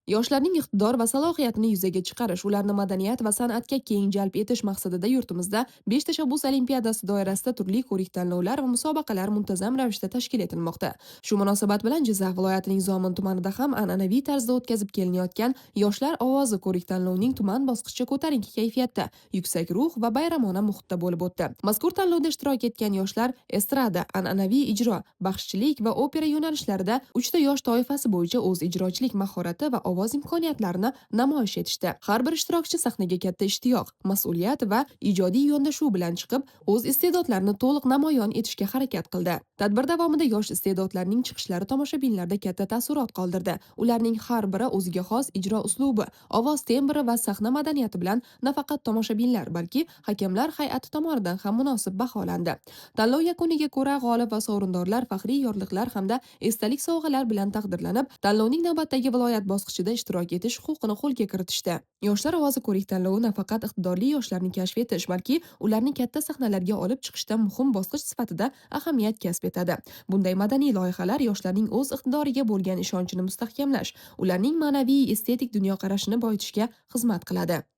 Yoshlarning iqtidor va salohiyatini yuzaga chiqarish, ularni madaniyat va san'atga keng jalb etish maqsadida yurtimizda 5 tashabbus olimpiadasi doirasida turli ko'rik-tanlovlar va musobaqalar muntazam ravishda tashkil etilmoqda. Shu munosabat bilan Jizzax viloyatining Zomin tumanida ham an'anaviy tarzda o'tkazib kelinayotgan Yoshlar ovozi ko'rik-tanlovining tuman bosqichi ko'tarinki kayfiyatda, yuksak ruh va bayramona muhitda bo'lib o'tdi. Mazkur tanlovda ishtirok etgan yoshlar estrada, an'anaviy ijro, baxshichilik va opera yo'nalishlarida 3 ta yosh toifasi bo'yicha o'z ijrochilik mahorati va ovoz imkoniyatlarini namoyish etishdi. Har bir ishtirokchi sahnaga katta ishtiyoq, mas'uliyat va ijodiy yondashuv bilan chiqib, o'z iste'dodlarini to'liq namoyon etishga harakat qildi. Tadbir davomida yosh iste'dodlarning chiqishlari tomoshabinlarda katta taassurot qoldirdi. Ularning har biri o'ziga xos ijro uslubi, ovoz tembri va sahna madaniyati bilan nafaqat tomoshabinlar, balki hakamlar hay'ati tomonidan ham munosib baholandi. Tanlov yakuniga ko'ra g'olib va sovrindorlar faxriy yorliqlar hamda esdalik sovg'alar bilan taqdirlanib, tanlovning navbatdagi viloyat bosqichida ishtirok etish huquqini qo'lga kiritishdi. Yoshlar ovozi ko'rik-tanlovi nafaqat iqtidorli yoshlarni kashf etish, balki ularni katta sahnalarga olib chiqishda muhim bosqich sifatida ahamiyat kasb etadi. Bunday madaniy loyihalar yoshlarning o'z iqtidoriga bo'lgan ishonchini mustahkamlash, ularning ma'naviy estetik dunyoqarashini boyitishga xizmat qiladi.